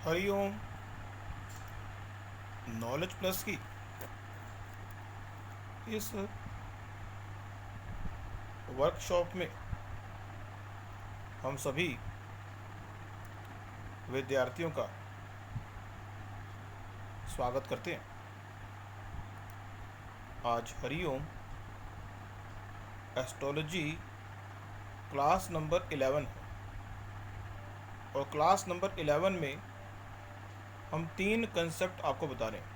Hariom. Knowledge plus की इस workshop में हम सभी विद्यार्थियों का स्वागत करते हैं। आज हरिओम एस्ट्रोलॉजी क्लास नंबर 11 है और क्लास नंबर 11 में हम 3 कंसेप्ट आपको बता रहे हैं।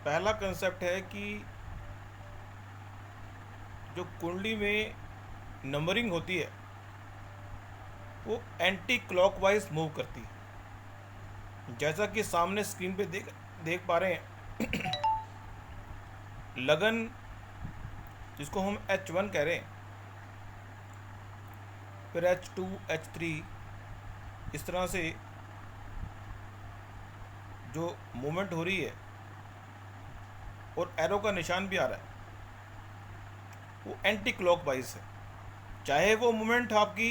पहला कंसेप्ट है कि जो कुंडली में नंबरिंग होती है वो एंटी क्लॉकवाइज मूव करती है। जैसा कि सामने स्क्रीन पे देख देख पा रहे हैं लगन जिसको हम H1 कह रहे हैं, फिर H2 H3, इस तरह से जो मूवमेंट हो रही है और एरो का निशान भी आ रहा है वो एंटी क्लॉकवाइज है। चाहे वो मूवमेंट आपकी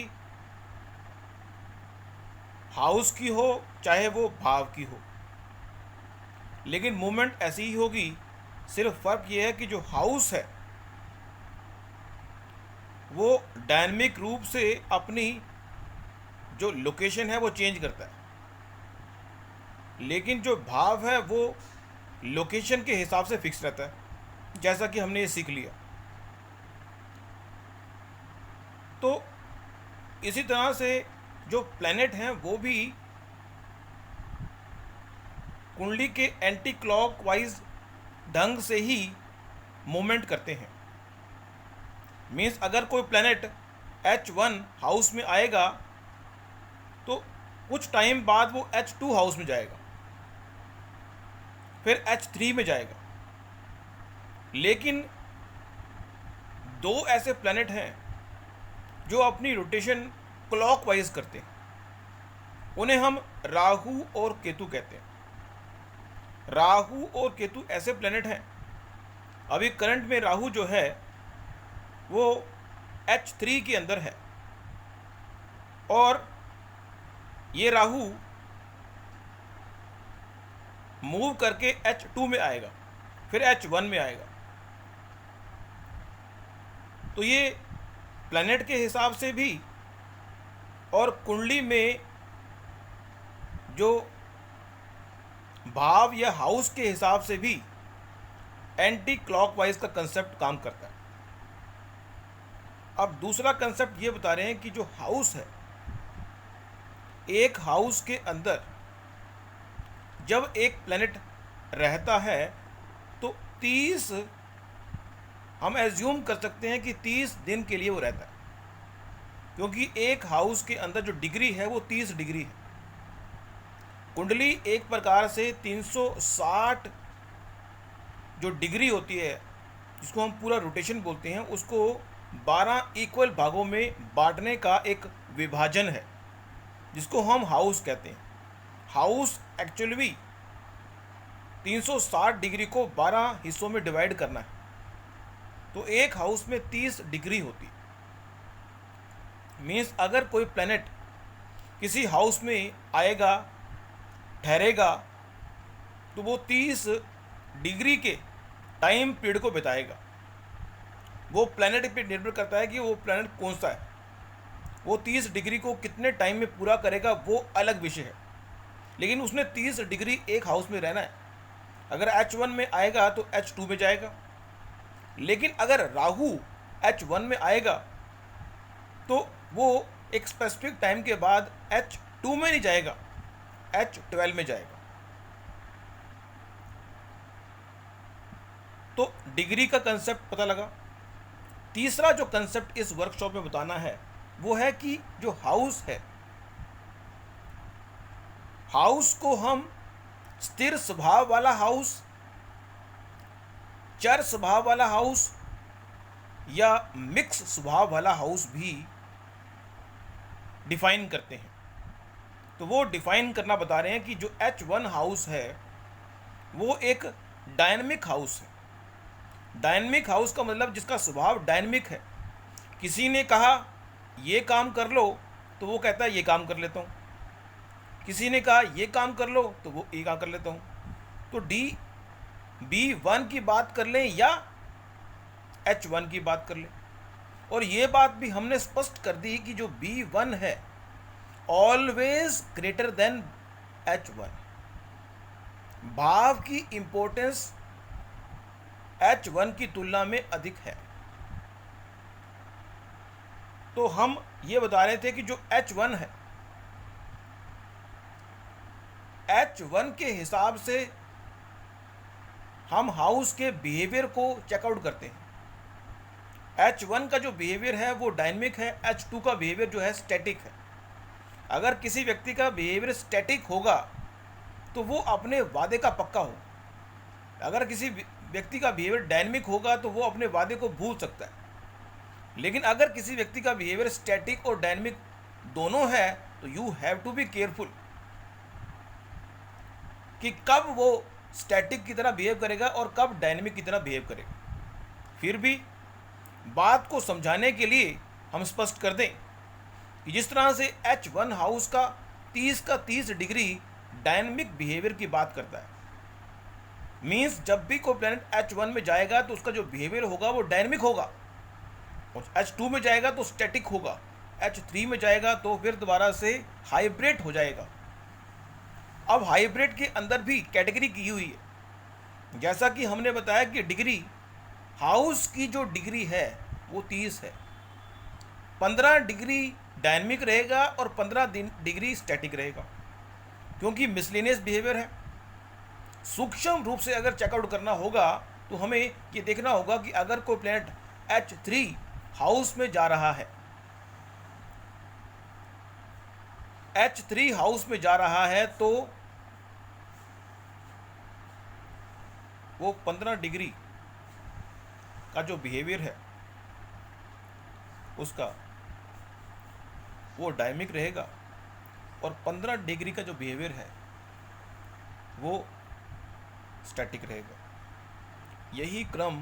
हाउस की हो चाहे वो भाव की हो, लेकिन मूवमेंट ऐसी ही होगी। सिर्फ फर्क ये है कि जो हाउस है वो डायनामिक रूप से अपनी जो लोकेशन है वो चेंज करता है, लेकिन जो भाव है वो लोकेशन के हिसाब से फिक्स रहता है, जैसा कि हमने ये सीख लिया। तो इसी तरह से जो प्लैनेट हैं वो भी कुंडली के एंटी क्लॉकवाइज ढंग से ही मूवमेंट करते हैं। मीन्स अगर कोई प्लैनेट H1 हाउस में आएगा तो कुछ टाइम बाद वो H2 हाउस में जाएगा, फिर H3 में जाएगा। लेकिन दो ऐसे प्लैनेट हैं जो अपनी रोटेशन क्लॉकवाइज करते हैं, उन्हें हम राहु और केतु कहते हैं। राहु और केतु ऐसे प्लैनेट हैं, अभी करंट में राहु जो है वो H3 के अंदर है और ये राहु मूव करके H2 में आएगा, फिर H1 में आएगा। तो ये प्लैनेट के हिसाब से भी और कुंडली में जो भाव या हाउस के हिसाब से भी एंटी क्लॉकवाइज का कंसेप्ट काम करता है। अब दूसरा कंसेप्ट ये बता रहे हैं कि जो हाउस है, एक हाउस के अंदर जब एक प्लैनेट रहता है तो 30, हम एज्यूम कर सकते हैं कि 30 दिन के लिए वो रहता है, क्योंकि एक हाउस के अंदर जो डिग्री है वो 30 डिग्री है। कुंडली एक प्रकार से 360 जो डिग्री होती है, जिसको हम पूरा रोटेशन बोलते हैं, उसको 12 इक्वल भागों में बांटने का एक विभाजन है, जिसको हम हाउस कहते हैं। हाउस एक्चुअली 360 डिग्री को 12 हिस्सों में डिवाइड करना है, तो एक हाउस में 30 डिग्री होती है। मीन्स अगर कोई प्लैनेट किसी हाउस में आएगा, ठहरेगा, तो वो 30 डिग्री के टाइम पीरियड को बिताएगा। वो प्लैनेट पे निर्भर करता है कि वो प्लैनेट कौन सा है, वो 30 डिग्री को कितने टाइम में पूरा करेगा वो अलग विषय है, लेकिन उसने 30 डिग्री एक हाउस में रहना है। अगर H1 में आएगा तो H2 में जाएगा, लेकिन अगर राहु H1 में आएगा तो वो एक स्पेसिफिक टाइम के बाद H2 में नहीं जाएगा, H12 में जाएगा। तो डिग्री का कंसेप्ट पता लगा। तीसरा जो कंसेप्ट इस वर्कशॉप में बताना है वो है कि जो हाउस है, हाउस को हम स्थिर स्वभाव वाला हाउस, चर स्वभाव वाला हाउस या मिक्स स्वभाव वाला हाउस भी डिफाइन करते हैं। तो वो डिफाइन करना बता रहे हैं कि जो H1 हाउस है वो एक डायनामिक हाउस है। डायनामिक हाउस का मतलब जिसका स्वभाव डायनामिक है। किसी ने कहा ये काम कर लो तो वो कहता है ये काम कर लेता हूँ। किसी ने कहा ये काम कर लो तो वो ये काम कर लेता हूँ। तो B1 की बात कर लें या H1 की बात कर लें। और ये बात भी हमने स्पष्ट कर दी कि जो B1 है ऑलवेज ग्रेटर देन H1। भाव की इंपॉर्टेंस H1 की तुलना में अधिक है। तो हम ये बता रहे थे कि जो H1 है, H1 के हिसाब से हम हाउस के बिहेवियर को चेकआउट करते हैं। H1 का जो बिहेवियर है वो डायनेमिक है, H2 का बिहेवियर जो है स्टैटिक है। अगर किसी व्यक्ति का बिहेवियर स्टैटिक होगा तो वो अपने वादे का पक्का हो। अगर किसी व्यक्ति का बिहेवियर डायनेमिक होगा तो वो अपने वादे को भूल सकता है। लेकिन अगर किसी व्यक्ति का बिहेवियर स्टैटिक और डायनेमिक दोनों है तो you have to be careful कि कब वो स्टैटिक की तरह बिहेव करेगा और कब डायनेमिक की तरह बिहेव करेगा। फिर भी बात को समझाने के लिए हम स्पष्ट कर दें कि जिस तरह से H1 हाउस का 30 डिग्री डायनेमिक बिहेवियर की बात करता है, मीन्स जब भी कोई प्लैनेट H1 में जाएगा तो उसका जो बिहेवियर होगा वो डायनेमिक होगा, और H2 में जाएगा तो स्टैटिक होगा, H3 में जाएगा तो फिर दोबारा से हाइब्रिड हो जाएगा। अब हाइब्रिड के अंदर भी कैटेगरी की हुई है। जैसा कि हमने बताया कि डिग्री, हाउस की जो डिग्री है वो 30 है। 15 डिग्री डायनेमिक रहेगा और 15 डिग्री स्टैटिक रहेगा, क्योंकि मिसलेनियस बिहेवियर है। सूक्ष्म रूप से अगर चेकआउट करना होगा तो हमें ये देखना होगा कि अगर कोई प्लैनेट H3 हाउस में जा रहा है, H3 हाउस में जा रहा है तो वो 15 डिग्री का जो बिहेवियर है उसका वो डायनेमिक रहेगा, और 15 डिग्री का जो बिहेवियर है वो स्टैटिक रहेगा। यही क्रम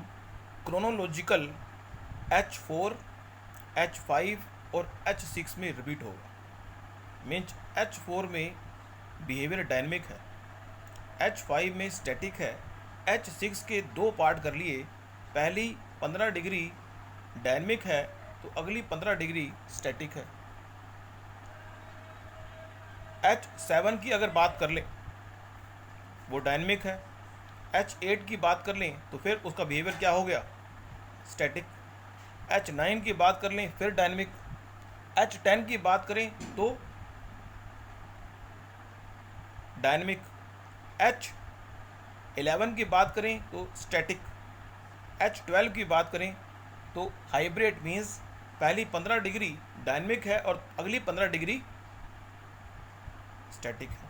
क्रोनोलॉजिकल H4, H5 और H6 में रिपीट होगा। मीन्स H4 में बिहेवियर डायनेमिक है, H5 में स्टैटिक है, H6 के दो पार्ट कर लिए। पहली 15 डिग्री डायनेमिक है तो अगली 15 डिग्री स्टैटिक है। H7 की अगर बात कर लें वो डायनेमिक है, H8 की बात कर लें तो फिर उसका बिहेवियर क्या हो गया, स्टैटिक। H9 की बात कर लें फिर डायनेमिक, H10 की बात करें तो डायनेमिक, H11 की बात करें तो स्टैटिक, H12 की बात करें तो हाइब्रिड। मीन्स पहली 15 डिग्री डायनेमिक है और अगली 15 डिग्री स्टैटिक है।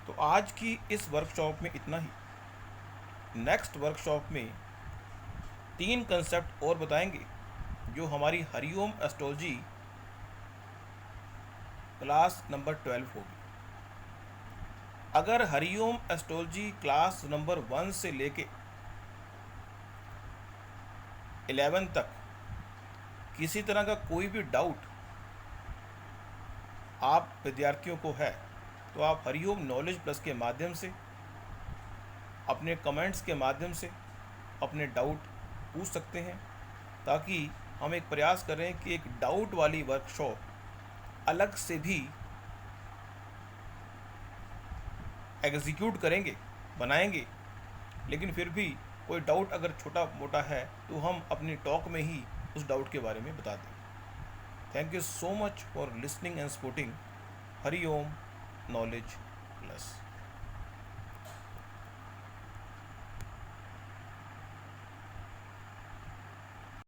तो आज की इस वर्कशॉप में इतना ही। नेक्स्ट वर्कशॉप में 3 कंसेप्ट और बताएंगे जो हमारी हरिओम एस्ट्रोलॉजी क्लास नंबर 12 होगी। अगर हरिओम एस्ट्रोलॉजी क्लास नंबर 1 से लेके 11 तक किसी तरह का कोई भी डाउट आप विद्यार्थियों को है तो आप हरिओम नॉलेज प्लस के माध्यम से, अपने कमेंट्स के माध्यम से अपने डाउट पूछ सकते हैं, ताकि हम एक प्रयास करें कि एक डाउट वाली वर्कशॉप अलग से भी एग्जीक्यूट करेंगे, बनाएंगे। लेकिन फिर भी कोई डाउट अगर छोटा मोटा है तो हम अपनी टॉक में ही उस डाउट के बारे में बता दें। Thank you so much for listening and supporting Hariom knowledge plus.